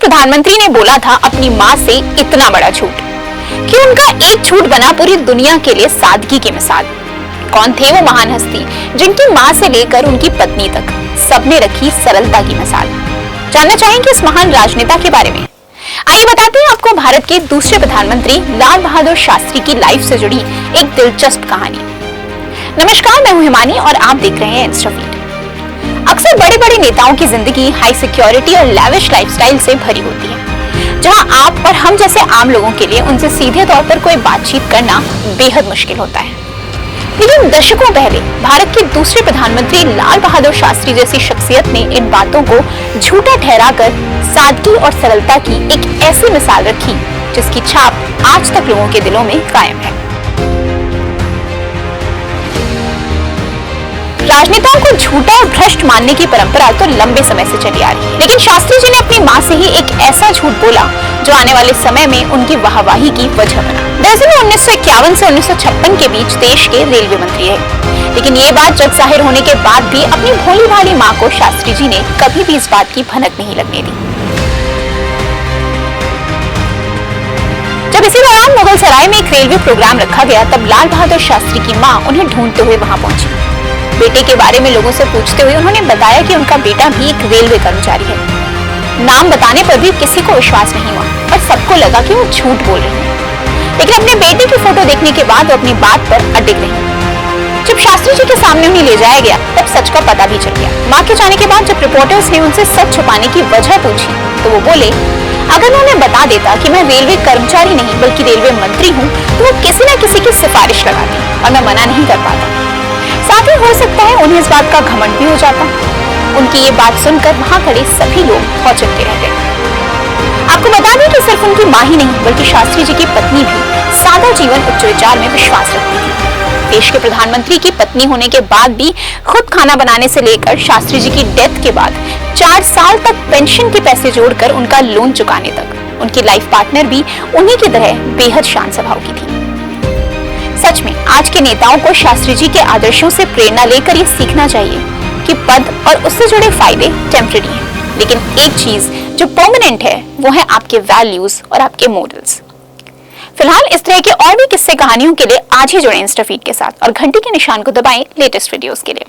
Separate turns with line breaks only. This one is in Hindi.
प्रधानमंत्री ने बोला था अपनी माँ से इतना बड़ा झूठ कि उनका एक झूठ बना पूरी दुनिया के लिए सादगी की मिसाल। कौन थे वो महान हस्ती जिनकी माँ से लेकर उनकी पत्नी तक सबने रखी सरलता की मिसाल। जानना चाहेंगे इस महान राजनेता के बारे में। आइए बताते हैं आपको भारत के दूसरे प्रधानमंत्री लाल बहादुर शास्त्री की लाइफ से जुड़ी एक दिलचस्प कहानी। नमस्कार, मैं हूं हिमानी और आप देख रहे हैं इंस्टाफीड। अक्सर बड़े बड़े नेताओं की जिंदगी हाई सिक्योरिटी और लैविश लाइफस्टाइल से भरी होती है, जहां आप और हम जैसे आम लोगों के लिए उनसे सीधे तौर पर कोई बातचीत करना बेहद मुश्किल होता है। लेकिन दशकों पहले भारत के दूसरे प्रधानमंत्री लाल बहादुर शास्त्री जैसी शख्सियत ने इन बातों को झूठा ठहराकर सादगी और सरलता की एक ऐसी मिसाल रखी जिसकी छाप आज तक लोगों के दिलों में कायम है। राजनेताओं को झूठा और भ्रष्ट मानने की परंपरा तो लंबे समय से चली आ रही है, लेकिन शास्त्री जी ने अपनी मां से ही एक ऐसा झूठ बोला जो आने वाले समय में उनकी वाहवाही की वजह बना। दरअसल 1951 से 1956 के बीच देश के रेलवे मंत्री रहे, लेकिन ये बात जग जाहिर होने के बाद भी अपनी भोली भाली मां को शास्त्री जी ने कभी भी इस बात की भनक नहीं लगने दी। जब इसी दौरान मुगल सराय में एक रेलवे प्रोग्राम रखा गया, तब लाल बहादुर शास्त्री की मां उन्हें ढूंढते हुए वहां पहुंची। बेटे के बारे में लोगों से पूछते हुए उन्होंने बताया कि उनका बेटा भी एक रेलवे कर्मचारी है। नाम बताने पर भी किसी को विश्वास नहीं हुआ और सबको लगा कि वो झूठ बोल रही है। लेकिन अपने बेटे की फोटो देखने के बाद वो अपनी बात पर अडिग रही। जब शास्त्री जी के सामने उन्हें ले जाया गया, तब सच का पता भी चल गया। मां के जाने के बाद जब रिपोर्टर्स ने उनसे सच छुपाने की वजह पूछी, तो वो बोले, अगर मैं उन्हें बता देता कि मैं रेलवे कर्मचारी नहीं बल्कि रेलवे मंत्री हूँ, तो वो किसी न किसी की सिफारिश लगाती और मैं मना नहीं कर पाता। साथ ही हो सकता है उन्हें इस बात का घमंड भी हो जाता। उनकी ये बात सुनकर वहां खड़े सभी लोग भौचक्के रह गए। आपको बता दें कि सिर्फ उनकी मां ही नहीं बल्कि शास्त्री जी की पत्नी भी सादा जीवन उच्च विचार में विश्वास रखती थी। देश के प्रधानमंत्री की पत्नी होने के बाद भी खुद खाना बनाने से लेकर शास्त्री जी की डेथ के बाद 4 साल तक पेंशन के पैसे जोड़कर उनका लोन चुकाने तक उनकी लाइफ पार्टनर भी उन्हीं की तरह बेहद शांत स्वभाव की थी। सच में आज के नेताओं को शास्त्री जी के आदर्शों से प्रेरणा लेकर ये सीखना चाहिए कि पद और उससे जुड़े फायदे टेम्परेरी हैं, लेकिन एक चीज जो परमानेंट है वो है आपके वैल्यूज और आपके मॉरल्स। फिलहाल इस तरह के और भी किस्से कहानियों के लिए आज ही जुड़े इंस्टाफीड के साथ और घंटी के निशान को दबाएं लेटेस्ट वीडियोस के लिए।